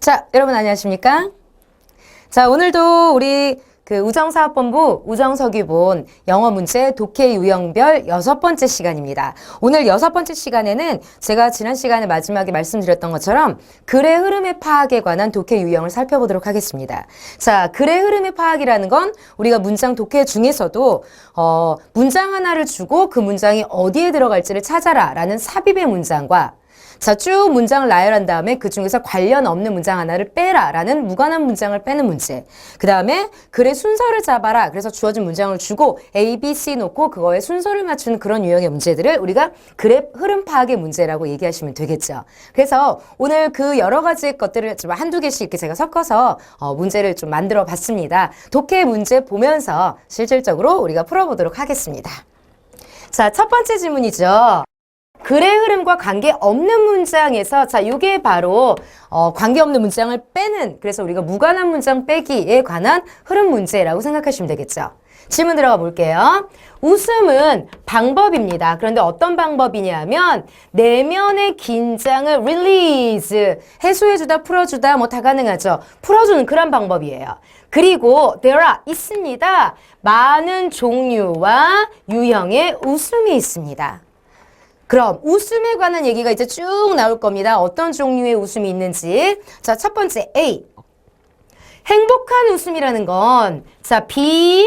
자, 여러분 안녕하십니까? 자, 오늘도 우리 우정사업본부 우정서기본 영어 문제 독해 유형별 6번째 시간입니다. 오늘 6번째 시간에는 제가 지난 시간에 마지막에 말씀드렸던 것처럼 글의 흐름의 파악에 관한 독해 유형을 살펴보도록 하겠습니다. 자, 글의 흐름의 파악이라는 건 우리가 문장 독해 중에서도 문장 하나를 주고 그 문장이 어디에 들어갈지를 찾아라 라는 삽입의 문장과 자, 쭉 문장을 나열한 다음에 그 중에서 관련 없는 문장 하나를 빼라 라는 무관한 문장을 빼는 문제. 그 다음에 글의 순서를 잡아라. 그래서 주어진 문장을 주고 A, B, C 놓고 그거에 순서를 맞추는 그런 유형의 문제들을 우리가 글의 흐름 파악의 문제라고 얘기하시면 되겠죠. 그래서 오늘 그 여러 가지 것들을 좀 한두 개씩 이렇게 제가 섞어서 문제를 좀 만들어 봤습니다. 독해 문제 보면서 실질적으로 우리가 풀어보도록 하겠습니다. 자, 첫 번째 질문이죠. 글의 흐름과 관계없는 문장에서 자, 이게 바로 관계없는 문장을 빼는, 그래서 우리가 무관한 문장 빼기에 관한 흐름 문제라고 생각하시면 되겠죠. 질문 들어가 볼게요. 웃음은 방법입니다. 그런데 어떤 방법이냐면 내면의 긴장을 release, 해소해주다, 풀어주다 뭐 다 가능하죠. 풀어주는 그런 방법이에요. 그리고 there are, 있습니다. 많은 종류와 유형의 웃음이 있습니다. 그럼 웃음에 관한 얘기가 이제 쭉 나올 겁니다. 어떤 종류의 웃음이 있는지. 자, 첫 번째 A. 행복한 웃음이라는 건 자, be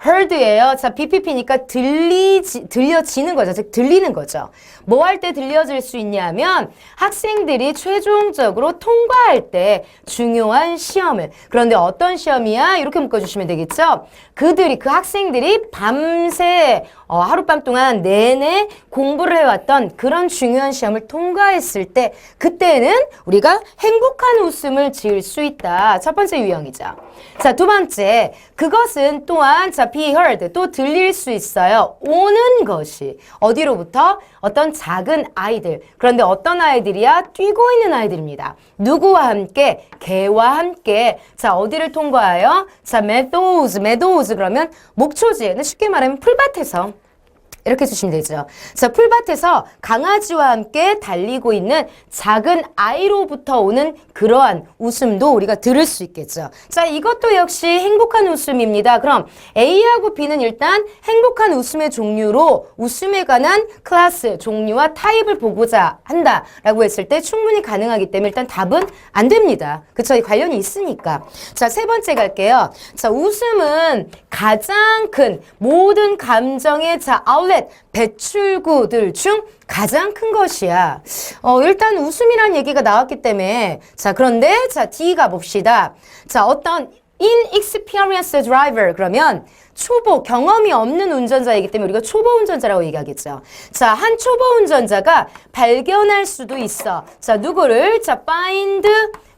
heard예요. 자, BPP니까 들려지는 거죠. 즉 들리는 거죠. 뭐 할 때 들려질 수 있냐면 학생들이 최종적으로 통과할 때 중요한 시험을. 그런데 어떤 시험이야? 이렇게 묶어주시면 되겠죠. 그 학생들이 밤새 하룻밤 동안 내내 공부를 해왔던 그런 중요한 시험을 통과했을 때 그때는 우리가 행복한 웃음을 지을 수 있다. 첫 번째 유형이죠. 자, 두 번째. 그것은 또한 자, be heard, 또 들릴 수 있어요. 오는 것이. 어디로부터? 어떤 작은 아이들. 그런데 어떤 아이들이야? 뛰고 있는 아이들입니다. 누구와 함께? 개와 함께. 자, 어디를 통과해요? 자, meadows 그러면 목초지. 쉽게 말하면 풀밭에서. 이렇게 해주시면 되죠. 자, 풀밭에서 강아지와 함께 달리고 있는 작은 아이로부터 오는 그러한 웃음도 우리가 들을 수 있겠죠. 자, 이것도 역시 행복한 웃음입니다. 그럼 A하고 B는 일단 행복한 웃음의 종류로 웃음에 관한 클래스, 종류와 타입을 보고자 한다라고 했을 때 충분히 가능하기 때문에 일단 답은 안 됩니다. 그쵸? 관련이 있으니까. 자, 세 번째 갈게요. 자, 웃음은 가장 큰 모든 감정의 아울렛, 배출구들 중 가장 큰 것이야. 일단 웃음이라는 얘기가 나왔기 때문에 자, 그런데 자, D 가봅시다. 자, 어떤 inexperienced driver 그러면 초보, 경험이 없는 운전자이기 때문에 우리가 초보 운전자라고 얘기하겠죠. 자, 한 초보 운전자가 발견할 수도 있어. 자, 누구를? 자, find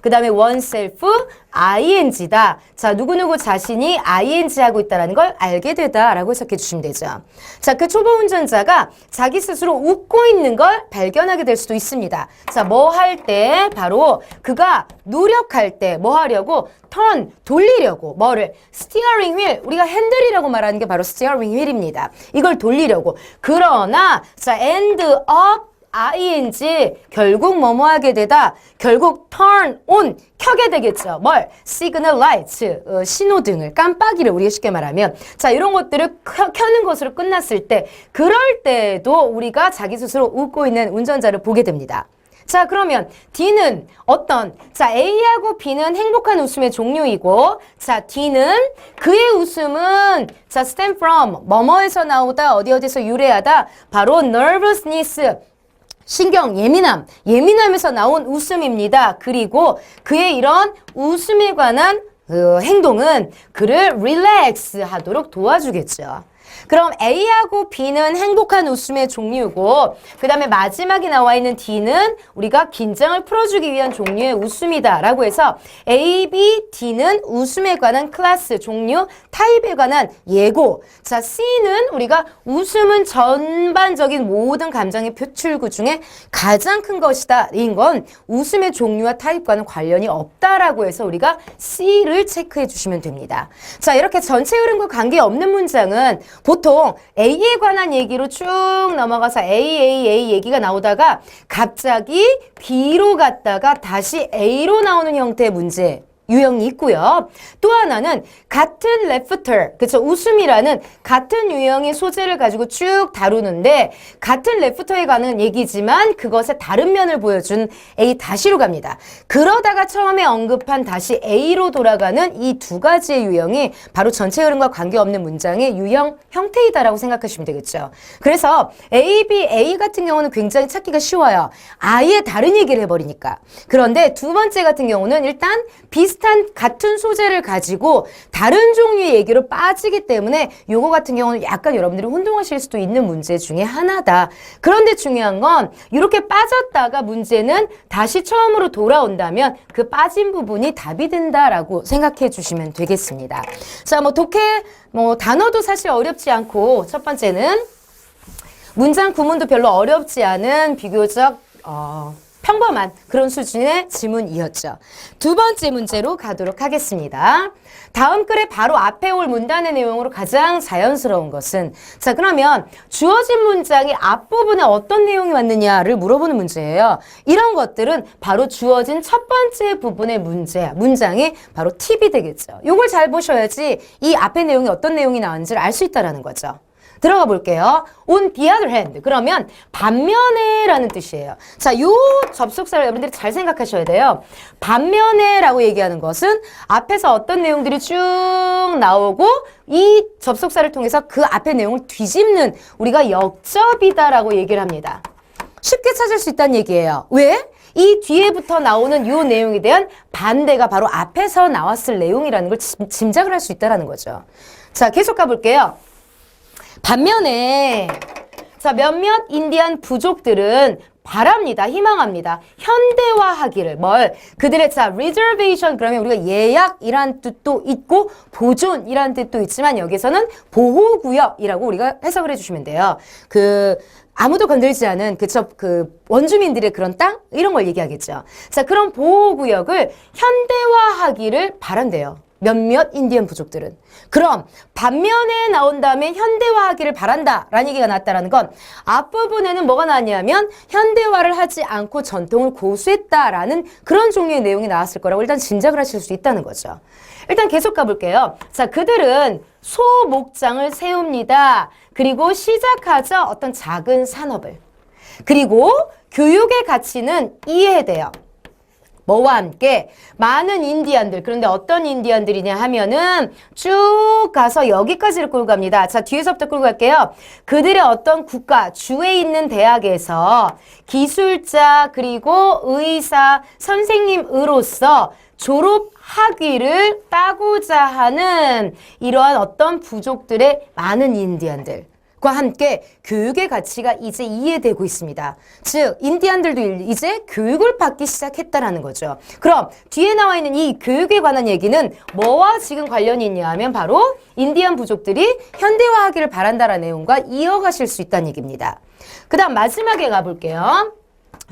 그 다음에 oneself, ing다. 자, 누구누구 자신이 ing 하고 있다는 걸 알게 되다라고 해석해 주시면 되죠. 자, 그 초보 운전자가 자기 스스로 웃고 있는 걸 발견하게 될 수도 있습니다. 자, 뭐 할 때? 바로 그가 노력할 때 뭐 하려고? turn, 돌리려고. 뭐를? 스티어링 휠. 우리가 핸들이라고 말하는 게 바로 스티어링 휠입니다. 이걸 돌리려고. 그러나 자, end up ing 결국 뭐뭐 하게 되다 결국 turn on 켜게 되겠죠. 뭘? signal lights 신호등을 깜빡이를 우리가 쉽게 말하면 자, 이런 것들을 켜는 것으로 끝났을 때 그럴 때도 우리가 자기 스스로 웃고 있는 운전자를 보게 됩니다. 자, 그러면 D는 어떤? 자, A하고 B는 행복한 웃음의 종류이고 자, D는 그의 웃음은 자, stem from 뭐뭐에서 나오다 어디에서 유래하다 바로 nervousness 신경, 예민함에서 나온 웃음입니다. 그리고 그의 이런 웃음에 관한 행동은 그를 릴렉스 하도록 도와주겠죠. 그럼 A하고 B는 행복한 웃음의 종류고 그 다음에 마지막에 나와 있는 D는 우리가 긴장을 풀어주기 위한 종류의 웃음이다 라고 해서 A, B, D는 웃음에 관한 클래스, 종류, 타입에 관한 예고. 자, C는 우리가 웃음은 전반적인 모든 감정의 표출구 중에 가장 큰 것이다. 인 건 웃음의 종류와 타입과는 관련이 없다라고 해서 우리가 C를 체크해 주시면 됩니다. 자, 이렇게 전체 흐름과 관계없는 문장은 보통 A에 관한 얘기로 쭉 넘어가서 A 얘기가 나오다가 갑자기 B로 갔다가 다시 A로 나오는 형태의 문제 유형이 있고요. 또 하나는 같은 laughter, 그쵸? 웃음이라는 같은 유형의 소재를 가지고 쭉 다루는데 같은 laughter에 관한 얘기지만 그것의 다른 면을 보여준 A-로 갑니다. 그러다가 처음에 언급한 다시 A로 돌아가는 이 두 가지의 유형이 바로 전체 흐름과 관계없는 문장의 유형 형태이다라고 생각하시면 되겠죠. 그래서 A, B, A 같은 경우는 굉장히 찾기가 쉬워요. 아예 다른 얘기를 해버리니까. 그런데 두 번째 같은 경우는 일단 비슷한 같은 소재를 가지고 다른 종류의 얘기로 빠지기 때문에 요거 같은 경우는 약간 여러분들이 혼동하실 수도 있는 문제 중에 하나다. 그런데 중요한 건 이렇게 빠졌다가 문제는 다시 처음으로 돌아온다면 그 빠진 부분이 답이 된다라고 생각해 주시면 되겠습니다. 자, 독해 단어도 사실 어렵지 않고 첫 번째는 문장 구문도 별로 어렵지 않은 비교적 평범한 그런 수준의 지문이었죠. 두 번째 문제로 가도록 하겠습니다. 다음 글의 바로 앞에 올 문단의 내용으로 가장 자연스러운 것은 자, 그러면 주어진 문장의 앞부분에 어떤 내용이 왔느냐를 물어보는 문제예요. 이런 것들은 바로 주어진 첫 번째 부분의 문장이 바로 팁이 되겠죠. 이걸 잘 보셔야지 이 앞에 내용이 어떤 내용이 나왔는지를 알 수 있다는 거죠. 들어가 볼게요. On the other hand. 그러면 반면에 라는 뜻이에요. 자, 요 접속사를 여러분들이 잘 생각하셔야 돼요. 반면에 라고 얘기하는 것은 앞에서 어떤 내용들이 쭉 나오고 이 접속사를 통해서 그 앞의 내용을 뒤집는 우리가 역접이다라고 얘기를 합니다. 쉽게 찾을 수 있다는 얘기예요. 왜? 이 뒤에부터 나오는 요 내용에 대한 반대가 바로 앞에서 나왔을 내용이라는 걸 짐작을 할 수 있다는 거죠. 자, 계속 가볼게요. 반면에 자, 몇몇 인디안 부족들은 바랍니다. 희망합니다. 현대화하기를 그들의 자 reservation 그러면 우리가 예약이란 뜻도 있고 보존이란 뜻도 있지만 여기서는 보호구역이라고 우리가 해석을 해주시면 돼요. 아무도 건들지 않은 원주민들의 그런 땅 이런 걸 얘기하겠죠. 자, 그런 보호구역을 현대화하기를 바란대요. 몇몇 인디언 부족들은. 그럼 반면에 나온 다음에 현대화하기를 바란다라는 얘기가 나왔다라는 건 앞부분에는 뭐가 나왔냐면 현대화를 하지 않고 전통을 고수했다라는 그런 종류의 내용이 나왔을 거라고 일단 짐작을 하실 수 있다는 거죠. 일단 계속 가볼게요. 자, 그들은 소목장을 세웁니다. 그리고 시작하죠. 어떤 작은 산업을. 그리고 교육의 가치는 이해돼요. 뭐와 함께 많은 인디안들, 그런데 어떤 인디안들이냐 하면은 쭉 가서 여기까지를 끌고 갑니다. 자, 뒤에서부터 끌고 갈게요. 그들의 어떤 국가, 주에 있는 대학에서 기술자, 그리고 의사, 선생님으로서 졸업학위를 따고자 하는 이러한 어떤 부족들의 많은 인디안들. 과 함께 교육의 가치가 이제 이해되고 있습니다. 즉 인디안들도 이제 교육을 받기 시작했다라는 거죠. 그럼 뒤에 나와 있는 이 교육에 관한 얘기는 뭐와 지금 관련이 있냐 하면 바로 인디안 부족들이 현대화하기를 바란다라는 내용과 이어가실 수 있다는 얘기입니다. 그 다음 마지막에 가볼게요.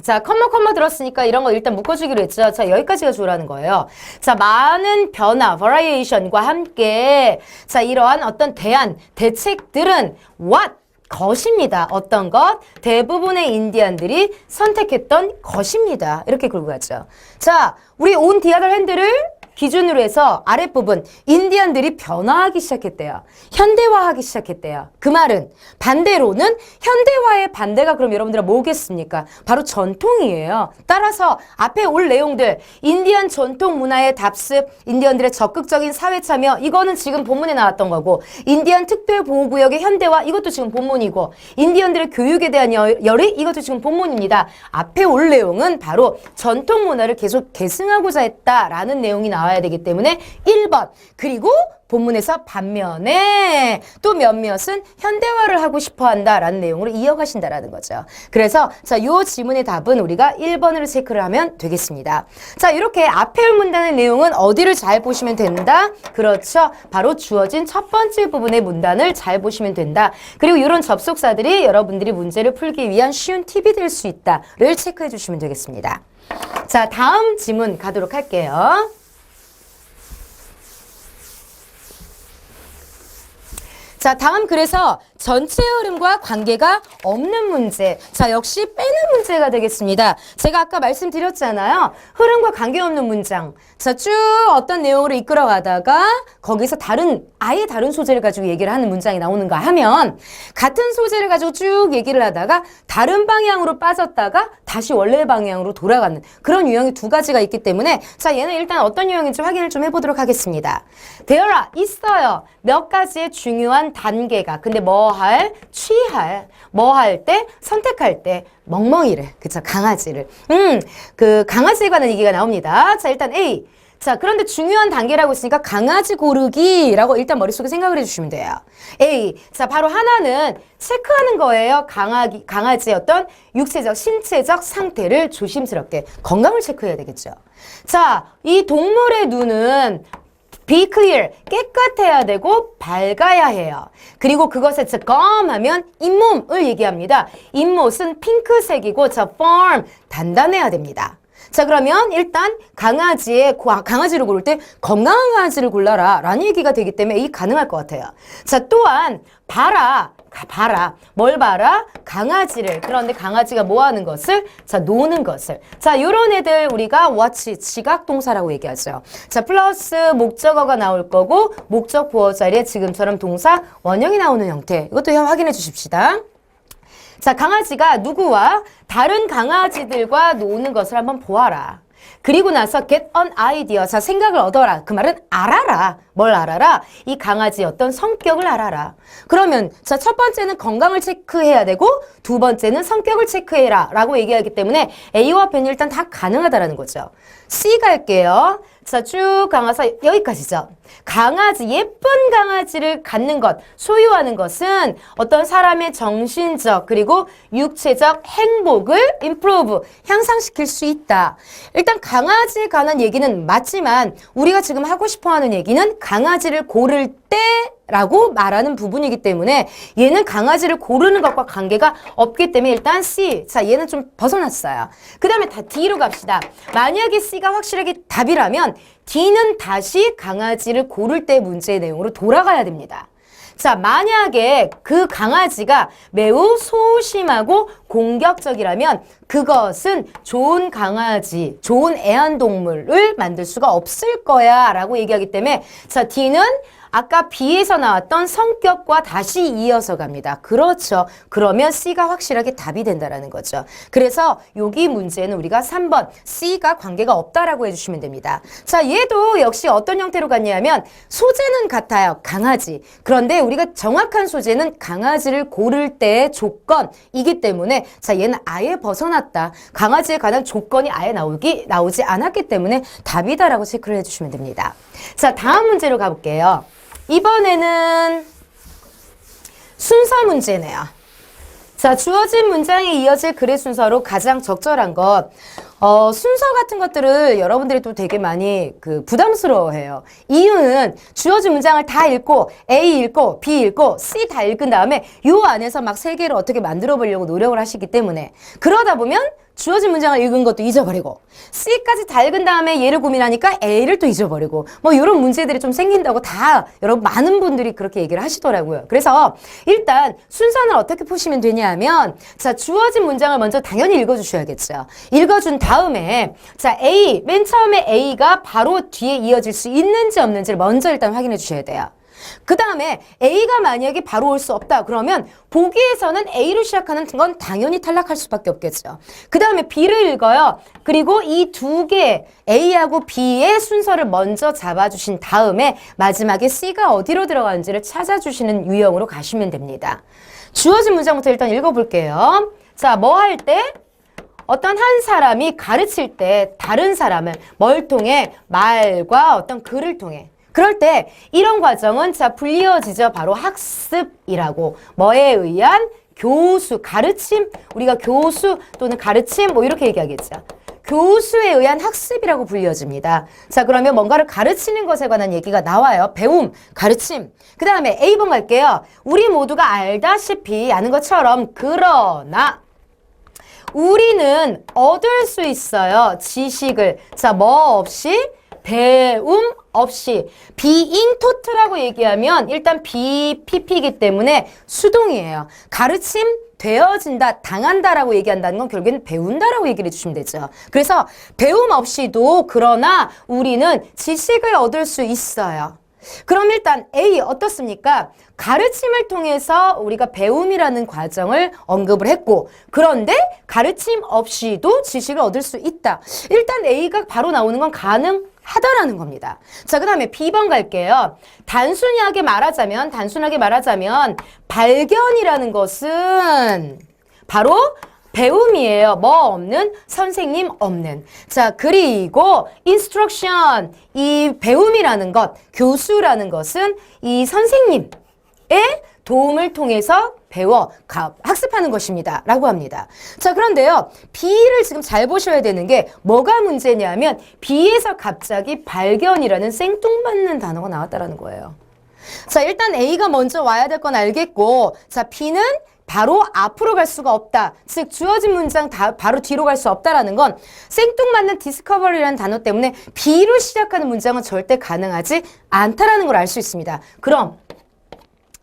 자, 컴마 들었으니까 이런 거 일단 묶어주기로 했죠. 자, 여기까지가 주라는 거예요. 자, 많은 변화, variation과 함께 자, 이러한 어떤 대책들은 what? 것입니다. 어떤 것? 대부분의 인디안들이 선택했던 것입니다. 이렇게 긁고 갔죠. 자, 우리 on the other hand를 기준으로 해서 아랫부분 인디안들이 변화하기 시작했대요. 현대화하기 시작했대요. 그 말은 반대로는 현대화의 반대가 그럼 여러분들은 뭐겠습니까? 바로 전통이에요. 따라서 앞에 올 내용들 인디안 전통 문화의 답습, 인디언들의 적극적인 사회 참여 이거는 지금 본문에 나왔던 거고 인디안 특별보호구역의 현대화 이것도 지금 본문이고 인디언들의 교육에 대한 열의 이것도 지금 본문입니다. 앞에 올 내용은 바로 전통 문화를 계속 계승하고자 했다라는 내용이 나와야 되기 때문에 1번 그리고 본문에서 반면에 또 몇몇은 현대화를 하고 싶어 한다라는 내용으로 이어가신다라는 거죠. 그래서 자, 요 지문의 답은 우리가 1번으로 체크를 하면 되겠습니다. 자, 이렇게 앞에 올 문단의 내용은 어디를 잘 보시면 된다? 그렇죠. 바로 주어진 첫 번째 부분의 문단을 잘 보시면 된다. 그리고 이런 접속사들이 여러분들이 문제를 풀기 위한 쉬운 팁이 될 수 있다를 체크해 주시면 되겠습니다. 자, 다음 지문 가도록 할게요. 자, 다음 그래서 전체 흐름과 관계가 없는 문제. 자, 역시 빼는 문제가 되겠습니다. 제가 아까 말씀드렸잖아요. 흐름과 관계없는 문장. 자, 쭉 어떤 내용으로 이끌어가다가 거기서 아예 다른 소재를 가지고 얘기를 하는 문장이 나오는가 하면 같은 소재를 가지고 쭉 얘기를 하다가 다른 방향으로 빠졌다가 다시 원래 방향으로 돌아가는 그런 유형이 두 가지가 있기 때문에 자, 얘는 일단 어떤 유형인지 확인을 좀 해보도록 하겠습니다. There are, 있어요. 몇 가지의 중요한 단계가. 근데 뭐 할? 취할. 뭐 할 때? 선택할 때. 멍멍이를. 그쵸? 강아지를. 그 강아지에 관한 얘기가 나옵니다. 자, 일단 A. 자, 그런데 중요한 단계라고 있으니까 강아지 고르기라고 일단 머릿속에 생각을 해주시면 돼요. A. 자, 바로 하나는 체크하는 거예요. 강아지의 어떤 육체적, 신체적 상태를 조심스럽게. 건강을 체크해야 되겠죠. 자, 이 동물의 눈은 be clear, 깨끗해야 되고 밝아야 해요. 그리고 그것에 calm 하면 잇몸을 얘기합니다. 잇몸은 핑크색이고 저 firm, 단단해야 됩니다. 자, 그러면 일단 강아지를 고를 때 건강한 강아지를 골라라 라는 얘기가 되기 때문에 이 가능할 것 같아요. 자, 또한 봐라. 뭘 봐라? 강아지를. 그런데 강아지가 뭐 하는 것을? 자, 노는 것을. 자, 요런 애들 우리가 watch, 지각동사라고 얘기하죠. 자, 플러스 목적어가 나올 거고 목적 보어 자리에 지금처럼 동사 원형이 나오는 형태. 이것도 확인해 주십시다. 자, 강아지가 누구와 다른 강아지들과 노는 것을 한번 보아라. 그리고 나서 get an idea. 자, 생각을 얻어라. 그 말은 알아라. 뭘 알아라? 이 강아지의 어떤 성격을 알아라. 그러면 자, 첫 번째는 건강을 체크해야 되고 두 번째는 성격을 체크해라 라고 얘기하기 때문에 A와 B는 일단 다 가능하다라는 거죠. C 갈게요. 자, 쭉 가서 여기까지죠. 강아지, 예쁜 강아지를 갖는 것, 소유하는 것은 어떤 사람의 정신적 그리고 육체적 행복을 improve, 향상시킬 수 있다. 일단 강아지에 관한 얘기는 맞지만 우리가 지금 하고 싶어하는 얘기는 강아지를 고를 때 라고 말하는 부분이기 때문에 얘는 강아지를 고르는 것과 관계가 없기 때문에 일단 C. 자, 얘는 좀 벗어났어요. 그 다음에 다 D로 갑시다. 만약에 C가 확실하게 답이라면 D는 다시 강아지를 고를 때 문제의 내용으로 돌아가야 됩니다. 자, 만약에 그 강아지가 매우 소심하고 공격적이라면 그것은 좋은 강아지, 좋은 애완동물을 만들 수가 없을 거야 라고 얘기하기 때문에 자, D는 아까 B에서 나왔던 성격과 다시 이어서 갑니다. 그렇죠. 그러면 C가 확실하게 답이 된다라는 거죠. 그래서 여기 문제는 우리가 3번 C가 관계가 없다라고 해주시면 됩니다. 자, 얘도 역시 어떤 형태로 갔냐면 소재는 같아요. 강아지. 그런데 우리가 정확한 소재는 강아지를 고를 때의 조건이기 때문에 자, 얘는 아예 벗어났다. 강아지에 관한 조건이 아예 나오지 않았기 때문에 답이다라고 체크를 해주시면 됩니다. 자, 다음 문제로 가볼게요. 이번에는 순서 문제네요. 자, 주어진 문장에 이어질 글의 순서로 가장 적절한 것. 순서 같은 것들을 여러분들이 또 되게 많이 부담스러워해요. 이유는 주어진 문장을 다 읽고 A 읽고 B 읽고 C 다 읽은 다음에 요 안에서 막 세 개를 어떻게 만들어 보려고 노력을 하시기 때문에 그러다 보면 주어진 문장을 읽은 것도 잊어버리고 C까지 다 읽은 다음에 얘를 고민하니까 A를 또 잊어버리고 뭐 이런 문제들이 좀 생긴다고 다 여러분 많은 분들이 그렇게 얘기를 하시더라고요. 그래서 일단 순서는 어떻게 푸시면 되냐면 자, 주어진 문장을 먼저 당연히 읽어주셔야겠죠. 읽어준 다음에 자, A 맨 처음에 A가 바로 뒤에 이어질 수 있는지 없는지를 먼저 일단 확인해 주셔야 돼요. 그 다음에 A가 만약에 바로 올 수 없다 그러면 보기에서는 A로 시작하는 건 당연히 탈락할 수밖에 없겠죠. 그 다음에 B를 읽어요. 그리고 이 두 개 A하고 B의 순서를 먼저 잡아주신 다음에 마지막에 C가 어디로 들어가는지를 찾아주시는 유형으로 가시면 됩니다. 주어진 문장부터 일단 읽어볼게요. 자, 뭐 할 때? 어떤 한 사람이 가르칠 때 다른 사람을 뭘 통해? 말과 어떤 글을 통해. 그럴 때 이런 과정은 자, 불리어지죠. 바로 학습이라고. 뭐에 의한? 교수, 가르침. 우리가 교수 또는 가르침 뭐 이렇게 얘기하겠죠. 교수에 의한 학습이라고 불려집니다. 자, 그러면 뭔가를 가르치는 것에 관한 얘기가 나와요. 배움, 가르침. 그 다음에 A번 갈게요. 우리 모두가 알다시피 아는 것처럼 그러나 우리는 얻을 수 있어요. 지식을. 자, 뭐 없이? 배움 없이. being taught라고 얘기하면 일단 BPP이기 때문에 수동이에요. 가르침 되어진다, 당한다라고 얘기한다는 건 결국엔 배운다라고 얘기를 해주시면 되죠. 그래서 배움 없이도 그러나 우리는 지식을 얻을 수 있어요. 그럼 일단 A 어떻습니까? 가르침을 통해서 우리가 배움이라는 과정을 언급을 했고, 그런데 가르침 없이도 지식을 얻을 수 있다. 일단 A가 바로 나오는 건 가능하다라는 겁니다. 자, 그 다음에 B번 갈게요. 단순하게 말하자면 발견이라는 것은 바로 배움이에요. 뭐 없는? 선생님 없는. 자, 그리고 instruction, 이 배움이라는 것, 교수라는 것은 이 선생님의 도움을 통해서 학습하는 것입니다. 라고 합니다. 자, 그런데요. B를 지금 잘 보셔야 되는 게 뭐가 문제냐면 B에서 갑자기 발견이라는 생뚱맞는 단어가 나왔다라는 거예요. 자, 일단 A가 먼저 와야 될 건 알겠고, 자, B는 바로 앞으로 갈 수가 없다. 즉 주어진 문장 바로 뒤로 갈 수 없다라는 건 생뚱맞는 discovery라는 단어 때문에 B로 시작하는 문장은 절대 가능하지 않다라는 걸 알 수 있습니다. 그럼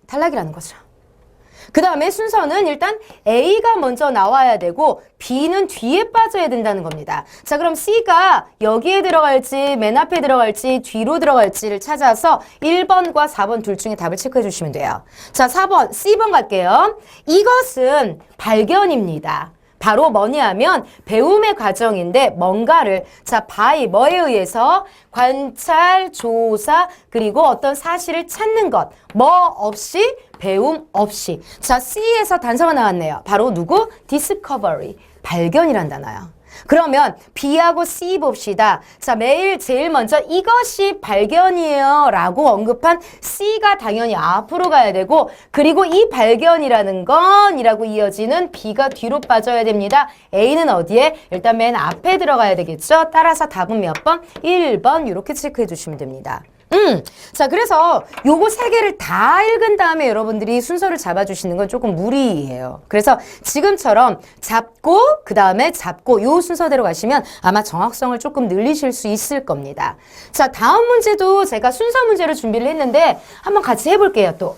탈락이라는 거죠. 그 다음에 순서는 일단 A가 먼저 나와야 되고 B는 뒤에 빠져야 된다는 겁니다. 자, 그럼 C가 여기에 들어갈지 맨 앞에 들어갈지 뒤로 들어갈지를 찾아서 1번과 4번 둘 중에 답을 체크해 주시면 돼요. 자, 4번, C번 갈게요. 이것은 발견입니다. 바로 뭐냐면 배움의 과정인데 뭔가를 by 뭐에 의해서 관찰, 조사, 그리고 어떤 사실을 찾는 것. 뭐 없이? 배움 없이. 자, C에서 단서가 나왔네요. 바로 누구? discovery. 발견이란 단어요. 그러면 B하고 C 봅시다. 자, 매일 제일 먼저 이것이 발견이에요 라고 언급한 C가 당연히 앞으로 가야 되고, 그리고 이 발견이라는 건 이라고 이어지는 B가 뒤로 빠져야 됩니다. A는 어디에? 일단 맨 앞에 들어가야 되겠죠. 따라서 답은 몇 번? 1번 이렇게 체크해 주시면 됩니다. 자, 그래서 요거 세 개를 다 읽은 다음에 여러분들이 순서를 잡아주시는 건 조금 무리예요. 그래서 지금처럼 잡고 그 다음에 잡고 요 순서대로 가시면 아마 정확성을 조금 늘리실 수 있을 겁니다. 자, 다음 문제도 제가 순서 문제로 준비를 했는데 한번 같이 해볼게요, 또.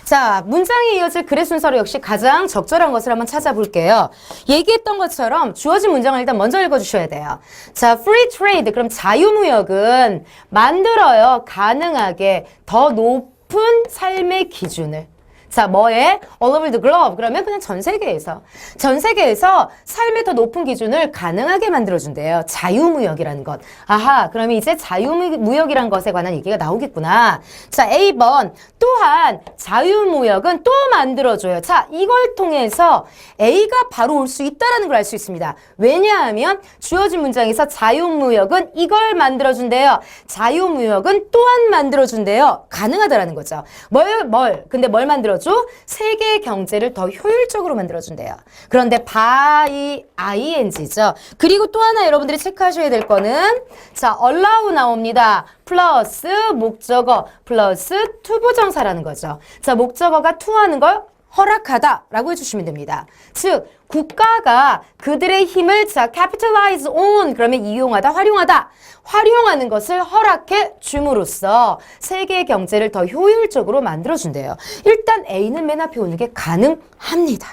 자, 문장에 이어질 글의 순서로 역시 가장 적절한 것을 한번 찾아볼게요. 얘기했던 것처럼 주어진 문장을 일단 먼저 읽어주셔야 돼요. 자, free trade, 그럼 자유무역은 만들어요. 가능하게 더 높은 삶의 기준을. 자, 뭐에? All over the globe. 그러면 그냥 전 세계에서 삶의 더 높은 기준을 가능하게 만들어준대요. 자유무역이라는 것. 아하, 그러면 이제 자유무역이란 것에 관한 얘기가 나오겠구나. 자, A번. 또한 자유무역은 또 만들어줘요. 자, 이걸 통해서 A가 바로 올 수 있다는 걸 알 수 있습니다. 왜냐하면 주어진 문장에서 자유무역은 이걸 만들어준대요. 자유무역은 또한 만들어준대요. 가능하다라는 거죠. 근데 뭘 만들어줘? 세계 경제를 더 효율적으로 만들어준대요. 그런데 by ing죠. 그리고 또 하나 여러분들이 체크하셔야 될 거는 자, allow 나옵니다. 플러스 목적어 플러스 투부정사라는 거죠. 자, 목적어가 to하는 걸 허락하다라고 해주시면 됩니다. 즉 국가가 그들의 힘을 capitalize on 그러면 이용하다, 활용하다. 활용하는 것을 허락해 줌으로써 세계 경제를 더 효율적으로 만들어준대요. 일단 A는 맨 앞에 오는 게 가능합니다.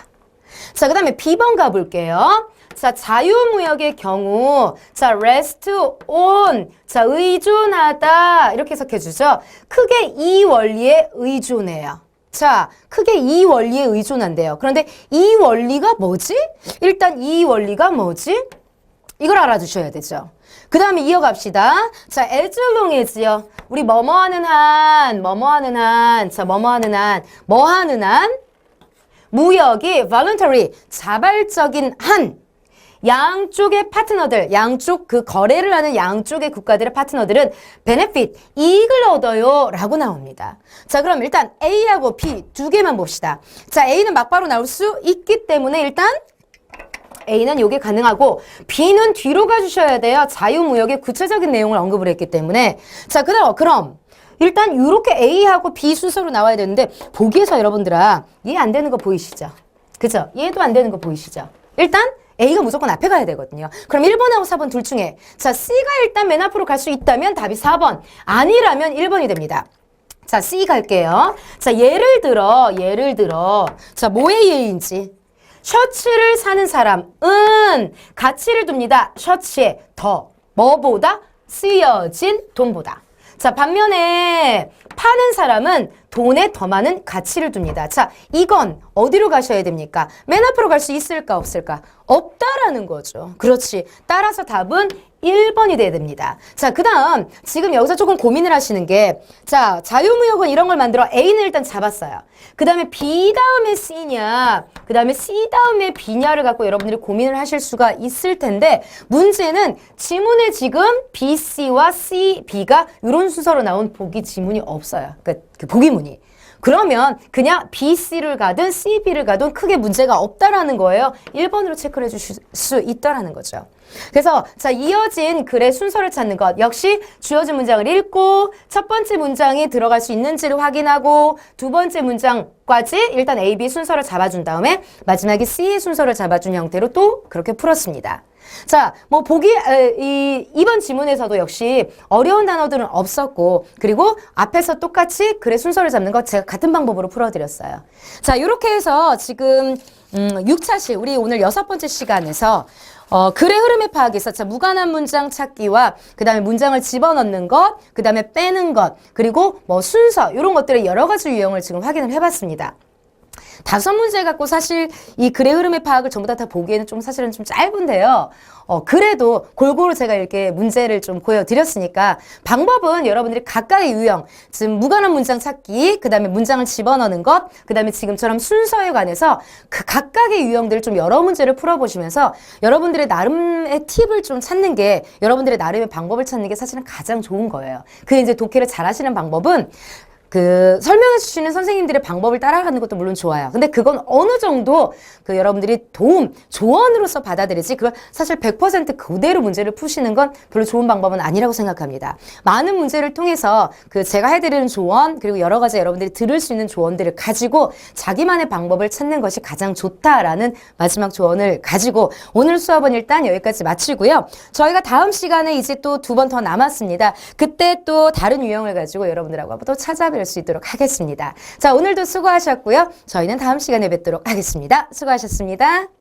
자, 그 다음에 B번 가볼게요. 자, 자유무역의 경우, 자, rest on, 자, 의존하다. 이렇게 해석해주죠. 크게 이 원리에 의존해요. 자, 크게 이 원리에 의존한대요. 그런데 이 원리가 뭐지? 일단 이 원리가 뭐지? 이걸 알아두셔야 되죠. 그 다음에 이어갑시다. 자, as long as요. 우리 뭐뭐하는 한, 자, 뭐뭐하는 한, 무역이 voluntary, 자발적인 한, 양쪽의 파트너들, 양쪽 그 거래를 하는 양쪽의 국가들의 파트너들은 benefit, 이익을 얻어요 라고 나옵니다. 자, 그럼 일단 A하고 B 두 개만 봅시다. 자, A는 막바로 나올 수 있기 때문에 일단 A는 요게 가능하고 B는 뒤로 가주셔야 돼요. 자유무역의 구체적인 내용을 언급을 했기 때문에. 자, 그럼 일단 이렇게 A하고 B 순서로 나와야 되는데 보기에서 여러분들아 이해 안 되는 거 보이시죠? 그죠? 이해도 안 되는 거 보이시죠? 일단 A가 무조건 앞에 가야 되거든요. 그럼 1번하고 4번 둘 중에 자, C가 일단 맨 앞으로 갈 수 있다면 답이 4번, 아니라면 1번이 됩니다. 자, C 갈게요. 자, 예를 들어 자, 뭐의 예인지. 셔츠를 사는 사람은 가치를 둡니다. 셔츠에 더, 뭐보다? 쓰여진 돈보다. 자, 반면에 파는 사람은 돈에 더 많은 가치를 둡니다. 자, 이건 어디로 가셔야 됩니까? 맨 앞으로 갈 수 있을까 없을까? 없다라는 거죠. 그렇지. 따라서 답은 1번이 돼야 됩니다. 자, 그 다음 지금 여기서 조금 고민을 하시는 게 자, 자유무역은 이런 걸 만들어 A는 일단 잡았어요. 그 다음에 B 다음에 C냐 그 다음에 C 다음에 B냐를 갖고 여러분들이 고민을 하실 수가 있을 텐데 문제는 지문에 지금 B, C와 C, B가 이런 순서로 나온 보기 지문이 없어요. 그러니까 그 보기문이. 그러면 그냥 B, C를 가든 C, B를 가든 크게 문제가 없다라는 거예요. 1번으로 체크를 해주실 수 있다라는 거죠. 그래서 자, 이어진 글의 순서를 찾는 것 역시 주어진 문장을 읽고 첫 번째 문장이 들어갈 수 있는지를 확인하고 두 번째 문장까지 일단 A, B 순서를 잡아준 다음에 마지막에 C의 순서를 잡아준 형태로 또 그렇게 풀었습니다. 자, 뭐 이번 지문에서도 역시 어려운 단어들은 없었고 그리고 앞에서 똑같이 글의 순서를 잡는 것 제가 같은 방법으로 풀어드렸어요. 자, 이렇게 해서 지금 6차시 우리 오늘 6번째 시간에서 글의 흐름의 파악에서 자, 무관한 문장 찾기와 그 다음에 문장을 집어넣는 것, 그 다음에 빼는 것, 그리고 뭐 순서 이런 것들의 여러 가지 유형을 지금 확인을 해봤습니다. 5문제 갖고 사실 이 글의 흐름의 파악을 전부 다 보기에는 좀 사실은 좀 짧은데요. 그래도 골고루 제가 이렇게 문제를 좀 보여드렸으니까 방법은 여러분들이 각각의 유형, 지금 무관한 문장 찾기, 그 다음에 문장을 집어넣는 것, 그 다음에 지금처럼 순서에 관해서 그 각각의 유형들을 좀 여러 문제를 풀어보시면서 여러분들의 나름의 팁을 좀 찾는 게 여러분들의 나름의 방법을 찾는 게 사실은 가장 좋은 거예요. 그 이제 독해를 잘 하시는 방법은 설명해 주시는 선생님들의 방법을 따라가는 것도 물론 좋아요. 근데 그건 어느 정도 여러분들이 조언으로서 받아들이지, 그걸 사실 100% 그대로 문제를 푸시는 건 별로 좋은 방법은 아니라고 생각합니다. 많은 문제를 통해서 제가 해드리는 조언, 그리고 여러 가지 여러분들이 들을 수 있는 조언들을 가지고 자기만의 방법을 찾는 것이 가장 좋다라는 마지막 조언을 가지고 오늘 수업은 일단 여기까지 마치고요. 저희가 다음 시간에 이제 또 2번 더 남았습니다. 그때 또 다른 유형을 가지고 여러분들하고 또 찾아뵐 수 있도록 하겠습니다. 자, 오늘도 수고하셨고요. 저희는 다음 시간에 뵙도록 하겠습니다. 수고하셨습니다.